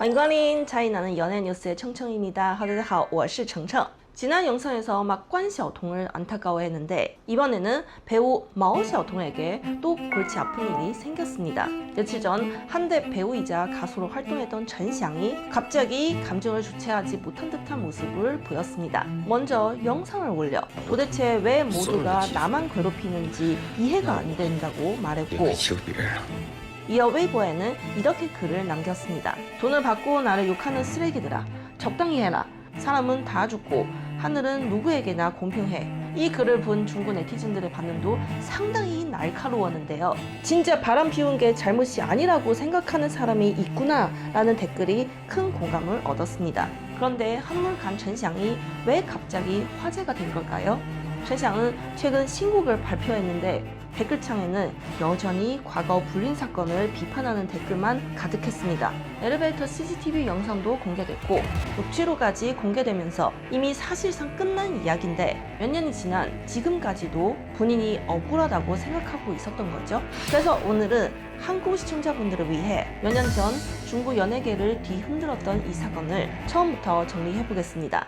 欢迎光临 차이나는 연예 뉴스의 청청입니다. 大家好，我是程程。 지난 영상에서 막 관샤오통을 안타까워했는데 이번에는 배우 마오샤오통에게 또 골치 아픈 일이 생겼습니다. 며칠 전 한때 배우이자 가수로 활동했던 전샹이 갑자기 감정을 주체하지 못한 듯한 모습을 보였습니다. 먼저 영상을 올려 도대체 왜 모두가 나만 괴롭히는지 이해가 안 된다고 말했고, 이어 웨이보에는 이렇게 글을 남겼습니다. 돈을 받고 나를 욕하는 쓰레기들아, 적당히 해라. 사람은 다 죽고 하늘은 누구에게나 공평해. 이 글을 본 중국 네티즌들의 반응도 상당히 날카로웠는데요. 진짜 바람 피운 게 잘못이 아니라고 생각하는 사람이 있구나 라는 댓글이 큰 공감을 얻었습니다. 그런데 한물간 전샹이 왜 갑자기 화제가 된 걸까요? 전샹은 최근 신곡을 발표했는데 댓글창에는 여전히 과거 불륜 사건을 비판하는 댓글만 가득했습니다. 엘리베이터 CCTV 영상도 공개됐고 녹취록까지 공개되면서 이미 사실상 끝난 이야기인데 몇 년이 지난 지금까지도 본인이 억울하다고 생각하고 있었던 거죠. 그래서 오늘은 한국 시청자분들을 위해 몇 년 전 중국 연예계를 뒤흔들었던 이 사건을 처음부터 정리해보겠습니다.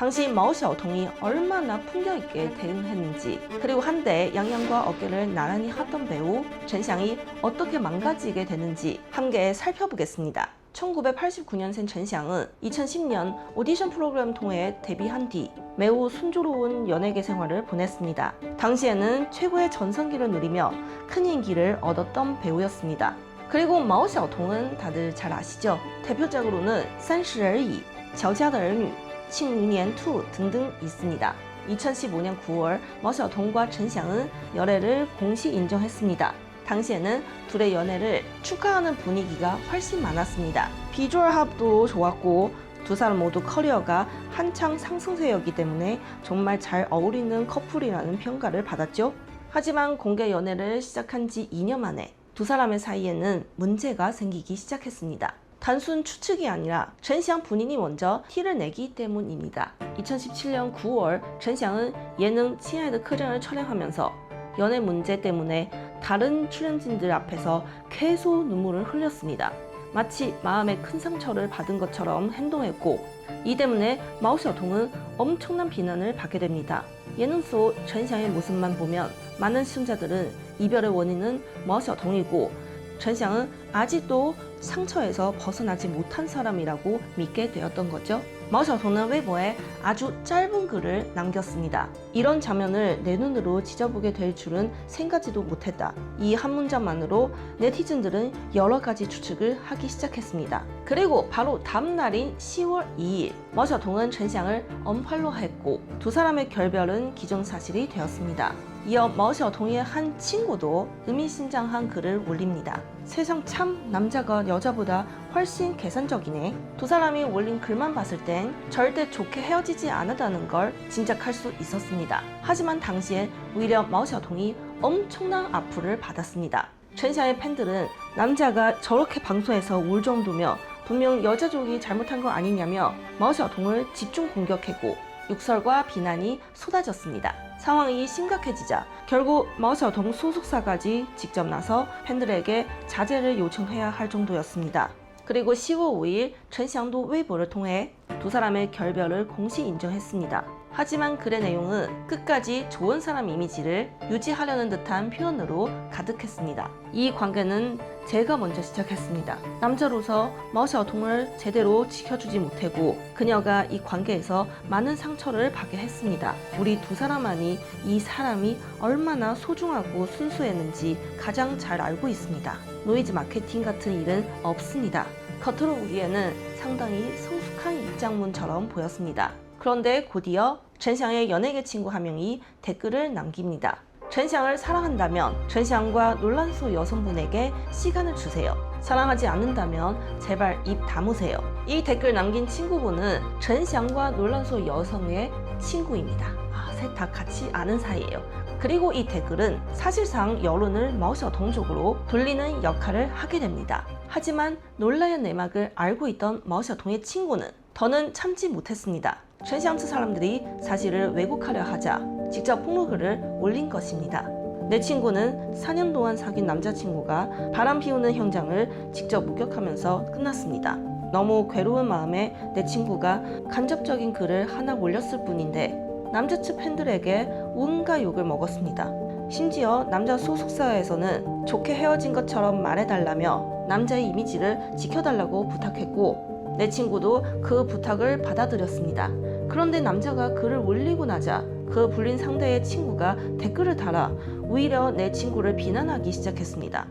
당시 마오샤오통이 얼마나 풍경있게 대응했는지, 그리고 한때 양양과 어깨를 나란히 하던 배우 전샹이 어떻게 망가지게 되는지 함께 살펴보겠습니다. 1989년생 전샹은 2010년 오디션 프로그램 통해 데뷔한 뒤 매우 순조로운 연예계 생활을 보냈습니다. 당시에는 최고의 전성기를 누리며 큰 인기를 얻었던 배우였습니다. 그리고 마오샤오통은 다들 잘 아시죠? 대표작으로는 30而已, 乔家的儿女, 庆余年2 등등 있습니다. 2015년 9월 마오샤오통과 전샹은 열애를 공식 인정했습니다. 당시에는 둘의 연애를 축하하는 분위기가 훨씬 많았습니다. 비주얼 합도 좋았고 두 사람 모두 커리어가 한창 상승세였기 때문에 정말 잘 어울리는 커플이라는 평가를 받았죠. 하지만 공개 연애를 시작한 지 2년 만에 두 사람의 사이에는 문제가 생기기 시작했습니다. 단순 추측이 아니라 전샹 본인이 먼저 티를 내기 때문입니다. 2017년 9월 전샹은 예능 亲爱的客栈을 촬영하면서 연애 문제 때문에 다른 출연진들 앞에서 계속 눈물을 흘렸습니다. 마치 마음에 큰 상처를 받은 것처럼 행동했고, 이 때문에 마오샤오통은 엄청난 비난을 받게 됩니다. 예능 속 전샹의 모습만 보면 많은 시청자들은 이별의 원인은 마오샤오통이고 전샹은 아직도 상처에서 벗어나지 못한 사람이라고 믿게 되었던 거죠. 마오샤오통은 웨이보에 아주 짧은 글을 남겼습니다. 이런 장면을 내 눈으로 지져보게 될 줄은 생각지도 못했다. 이 한 문장만으로 네티즌들은 여러 가지 추측을 하기 시작했습니다. 그리고 바로 다음 날인 10월 2일 마오샤오통은 전샹을 언팔로우했고 두 사람의 결별은 기정사실이 되었습니다. 이어 마오샤오통의 한 친구도 의미심장한 글을 올립니다. 세상 참 남자가 여자보다 훨씬 계산적이네. 두 사람이 올린 글만 봤을 땐 절대 좋게 헤어지지 않았다는 걸 짐작할 수 있었습니다. 하지만 당시에 오히려 마오샤오통이 엄청난 악플을 받았습니다. 전샹의 팬들은 남자가 저렇게 방송에서 울 정도며 분명 여자족이 잘못한 거 아니냐며 마오샤오통을 집중 공격했고 욕설과 비난이 쏟아졌습니다. 상황이 심각해지자 결국 마오샤오통 소속사까지 직접 나서 팬들에게 자제를 요청해야 할 정도였습니다. 그리고 10월 5일 전샹도 웨이보를 통해 두 사람의 결별을 공식 인정했습니다. 하지만 글의 내용은 끝까지 좋은 사람 이미지를 유지하려는 듯한 표현으로 가득했습니다. 이 관계는 제가 먼저 시작했습니다. 남자로서 마오샤오통을 제대로 지켜주지 못하고 그녀가 이 관계에서 많은 상처를 받게 했습니다. 우리 두 사람만이 이 사람이 얼마나 소중하고 순수했는지 가장 잘 알고 있습니다. 노이즈 마케팅 같은 일은 없습니다. 겉으로 보기에는 상당히 성숙한 입장문처럼 보였습니다. 그런데 곧이어 전샹의 연예계 친구 한 명이 댓글을 남깁니다. 전샹을 사랑한다면 전샹과 논란소 여성분에게 시간을 주세요. 사랑하지 않는다면 제발 입 다무세요. 이 댓글 남긴 친구분은 전샹과 논란소 여성의 친구입니다. 셋 다 같이 아는 사이예요. 그리고 이 댓글은 사실상 여론을 마오샤오통 쪽으로 돌리는 역할을 하게 됩니다. 하지만 논란의 내막을 알고 있던 마오샤오통의 친구는 더는 참지 못했습니다. 전샹 측 사람들이 사실을 왜곡하려 하자 직접 폭로글을 올린 것입니다. 내 친구는 4년 동안 사귄 남자친구가 바람 피우는 현장을 직접 목격하면서 끝났습니다. 너무 괴로운 마음에 내 친구가 간접적인 글을 하나 올렸을 뿐인데 남자 측 팬들에게 온갖 욕을 먹었습니다. 심지어 남자 소속사에서는 좋게 헤어진 것처럼 말해달라며 남자의 이미지를 지켜달라고 부탁했고 내 친구도 그 부탁을 받아들였습니다. 그런데 남자가 글을 올리고 나자 그 불린 상대의 친구가 댓글을 달아 오히려 내 친구를 비난하기 시작했습니다.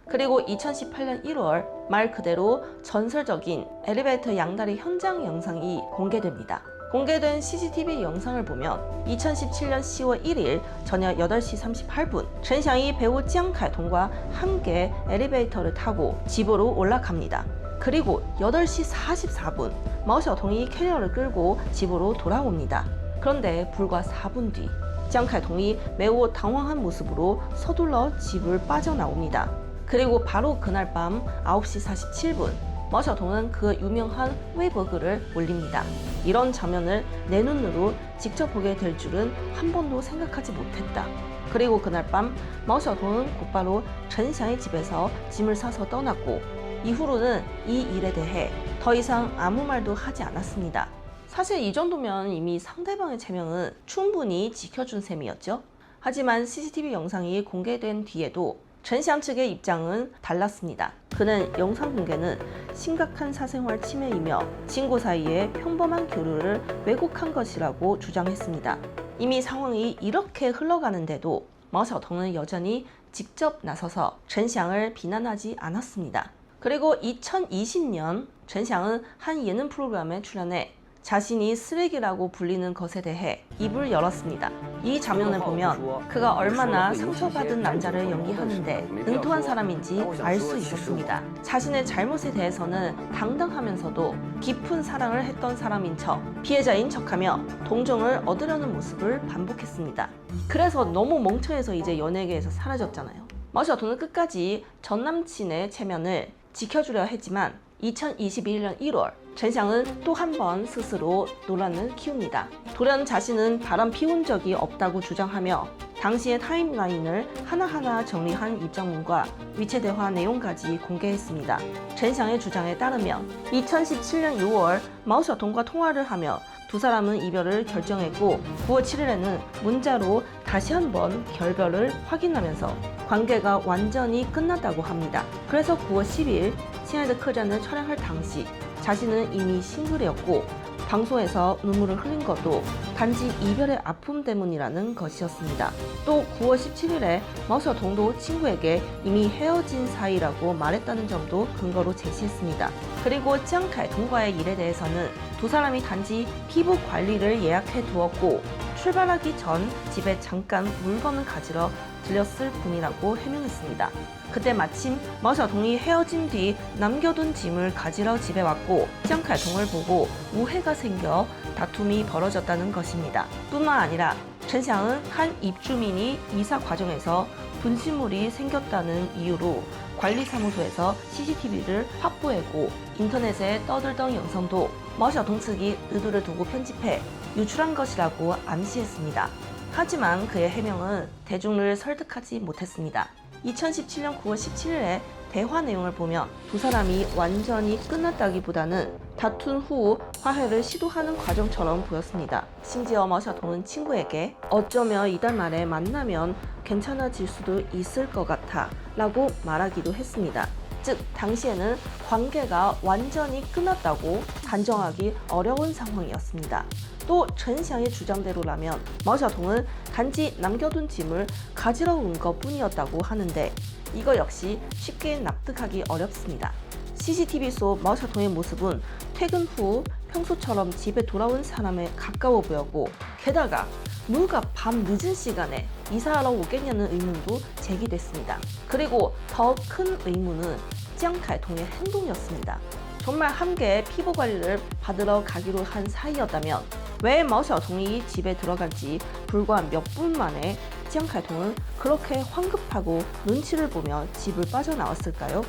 그리고 2018년 1월 말 그대로 전설적인 엘리베이터 양다리 현장 영상이 공개됩니다. 공개된 CCTV 영상을 보면 2017년 10월 1일 저녁 8시 38분 전샹이 배우 姜칼동과 함께 엘리베이터를 타고 집으로 올라갑니다. 그리고 8시 44분 마오샤오동이 캐리어를 끌고 집으로 돌아옵니다. 그런데 불과 4분 뒤 姜칼동이 매우 당황한 모습으로 서둘러 집을 빠져나옵니다. 그리고 바로 그날 밤 9시 47분 마오샤오동은 그 유명한 웨이보 글을 올립니다. 이런 장면을 내 눈으로 직접 보게 될 줄은 한 번도 생각하지 못했다. 그리고 그날 밤 마오샤오동은 곧바로 전샹의 집에서 짐을 싸서 떠났고 이후로는 이 일에 대해 더 이상 아무 말도 하지 않았습니다. 사실 이 정도면 이미 상대방의 체면은 충분히 지켜준 셈이었죠. 하지만 CCTV 영상이 공개된 뒤에도 전샹 측의 입장은 달랐습니다. 그는 영상 공개는 심각한 사생활 침해이며 친구 사이의 평범한 교류를 왜곡한 것이라고 주장했습니다. 이미 상황이 이렇게 흘러가는데도 마오샤오동은 여전히 직접 나서서 전샹을 비난하지 않았습니다. 그리고 2020년 전샹은 한 예능 프로그램에 출연해 자신이 쓰레기라고 불리는 것에 대해 입을 열었습니다. 이 장면을 보면 그가 얼마나 상처받은 남자를 연기하는데 능통한 사람인지 알 수 있었습니다. 자신의 잘못에 대해서는 당당하면서도 깊은 사랑을 했던 사람인 척, 피해자인 척하며 동정을 얻으려는 모습을 반복했습니다. 그래서 너무 멍청해서 이제 연예계에서 사라졌잖아요. 마오샤오동은 끝까지 전 남친의 체면을 지켜주려 했지만 2021년 1월 전샹은 또 한 번 스스로 논란을 키웁니다. 돌연 자신은 바람 피운 적이 없다고 주장하며 당시의 타임라인을 하나하나 정리한 입장문과 위챗 대화 내용까지 공개했습니다. 전샹의 주장에 따르면 2017년 6월 마오샤오동과 통화를 하며 두 사람은 이별을 결정했고 9월 7일에는 문자로 다시 한번 결별을 확인하면서 관계가 완전히 끝났다고 합니다. 그래서 9월 10일 친하드 크잔을 촬영할 당시 자신은 이미 싱글이었고 방송에서 눈물을 흘린 것도 단지 이별의 아픔 때문이라는 것이었습니다. 또 9월 17일에 마오샤오동도 친구에게 이미 헤어진 사이라고 말했다는 점도 근거로 제시했습니다. 그리고 姜칼동과의 일에 대해서는 두 사람이 단지 피부 관리를 예약해 두었고 출발하기 전 집에 잠깐 물건을 가지러 들렸을 뿐이라고 해명했습니다. 그때 마침 마오샤오동이 헤어진 뒤 남겨둔 짐을 가지러 집에 왔고 姜칼동을 보고 오해가 생겨 다툼이 벌어졌다는 것입니다. 뿐만 아니라 전샹은 한 입주민이 이사 과정에서 분실물이 생겼다는 이유로 관리사무소에서 CCTV를 확보했고 인터넷에 떠들던 영상도 마오샤오동 측이 의도를 두고 편집해 유출한 것이라고 암시했습니다. 하지만 그의 해명은 대중을 설득하지 못했습니다. 2017년 9월 17일에 대화 내용을 보면 두 사람이 완전히 끝났다기보다는 다툰 후 화해를 시도하는 과정처럼 보였습니다. 심지어 마오샤오동은 친구에게 어쩌면 이달 말에 만나면 괜찮아질 수도 있을 것 같아 라고 말하기도 했습니다. 즉 당시에는 관계가 완전히 끝났다고 단정하기 어려운 상황이었습니다. 또 전샹의 주장대로라면 마오샤오동은 단지 남겨둔 짐을 가지러 온 것뿐이었다고 하는데 이거 역시 쉽게 납득하기 어렵습니다. CCTV 속 마오샤오동의 모습은 퇴근 후 평소처럼 집에 돌아온 사람에 가까워 보였고 게다가 누가 밤 늦은 시간에 이사하러 오겠냐는 의문도 제기됐습니다. 그리고 더 큰 의문은 姜칼동의 행동이었습니다. 정말 함께 피부 관리를 받으러 가기로 한 사이였다면 왜 마오샤오동이 집에 들어간 지 불과 몇 분 만에 姜칼동은 그렇게 황급하고 눈치를 보며 집을 빠져나왔을까요?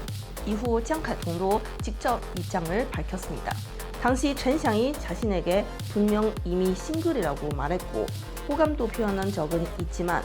이후 姜칼동도 직접 입장을 밝혔습니다. 당시 전샹이 자신에게 분명 이미 싱글이라고 말했고 호감도 표현한 적은 있지만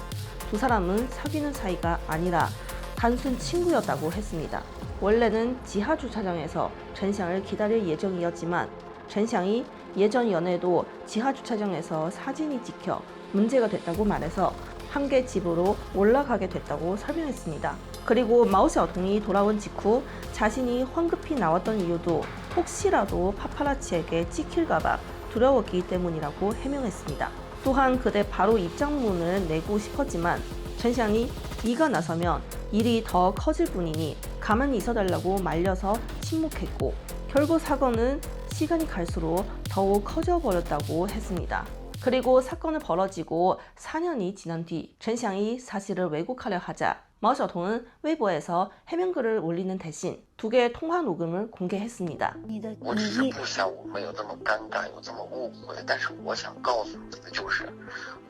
두 사람은 사귀는 사이가 아니라 단순 친구였다고 했습니다. 원래는 지하 주차장에서 전샹을 기다릴 예정이었지만 전샹이 예전 연애도 지하 주차장에서 사진이 찍혀 문제가 됐다고 말해서 함께 집으로 올라가게 됐다고 설명했습니다. 그리고 마오샤오동이 돌아온 직후 자신이 황급히 나왔던 이유도 혹시라도 파파라치에게 찍힐까봐 두려웠기 때문이라고 해명했습니다. 또한 그대 바로 입장문을 내고 싶었지만 전샹이 이가 나서면 일이 더 커질 뿐이니 가만히 있어달라고 말려서 침묵했고 결국 사건은 시간이 갈수록 더욱 커져버렸다고 했습니다. 그리고 사건은 벌어지고 4년이 지난 뒤 전샹이 사실을 왜곡하려 하자 마오샤오동은 웨이보에서 해명글을 올리는 대신 두 개의 통화 녹음을 공개했습니다. 我只是不想我们有这么尴尬，有这么误会，但是我想告诉你的就是，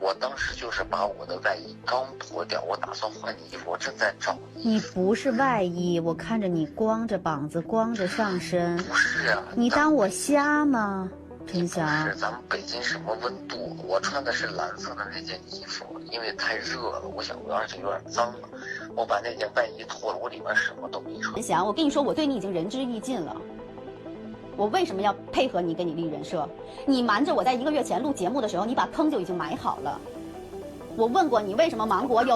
我当时就是把我的外衣刚脱掉，我打算换衣服，我正在找衣服。你不是外衣，我看着你光着膀子，光着上身，不是啊，你当我瞎吗？陈不翔是，，咱们北京什么温度？我穿的是蓝色的那件衣服，因为太热了，我想而且有点脏了，我把那件外衣脱了，我里面什么都没穿陈。翔，我跟你说，我对你已经仁至义尽了。我为什么要配合你给你立人设？你瞒着我在1个月前录节目的时候，你把坑就已经埋好了。我问过你，为什么芒果有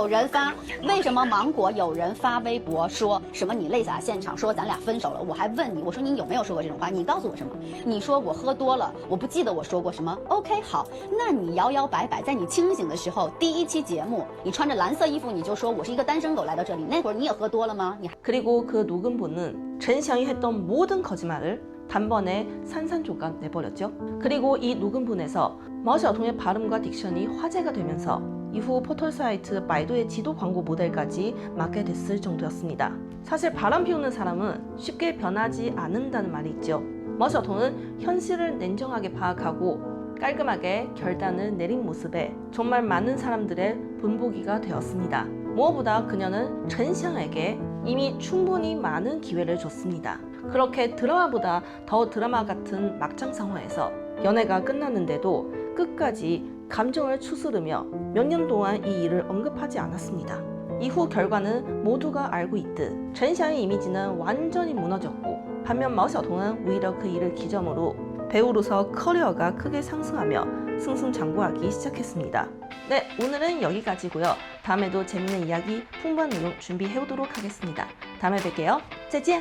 人发微博说什么你泪洒现场，说咱俩分手了？我还问你，我说你有没有说过这种话？你告诉我什么？你说我喝多了，我不记得我说过什么。OK， 好，那你摇摇摆摆，在你清醒的时候，第1期节目，你穿着蓝色衣服，你就说我是一个单身狗来到这里，那会儿你也喝多了吗？你 그리고 그 녹음본은 전샹이 했던 모든 거짓말을 단번에 산산조각 내버렸죠. 그리고 이 녹음본에서 마오샤오동의 발음과 딕션이 화제가 되면서 이후 포털 사이트 바이두의 지도 광고 모델까지 맡게 됐을 정도였습니다. 사실 바람 피우는 사람은 쉽게 변하지 않는다는 말이 있죠. 마오샤오동은 현실을 냉정하게 파악하고 깔끔하게 결단을 내린 모습에 정말 많은 사람들의 본보기가 되었습니다. 무엇보다 그녀는 전샹에게 이미 충분히 많은 기회를 줬습니다. 그렇게 드라마보다 더 드라마 같은 막장 상황에서 연애가 끝났는데도 끝까지 감정을 추스르며 몇 년 동안 이 일을 언급하지 않았습니다. 이후 결과는 모두가 알고 있듯 전샹의 이미지는 완전히 무너졌고 반면 마오샤오동은 오히려 그 일을 기점으로 배우로서 커리어가 크게 상승하며 승승장구하기 시작했습니다. 네, 오늘은 여기까지고요. 다음에도 재밌는 이야기, 풍부한 내용 준비해오도록 하겠습니다. 다음에 뵐게요. 再见!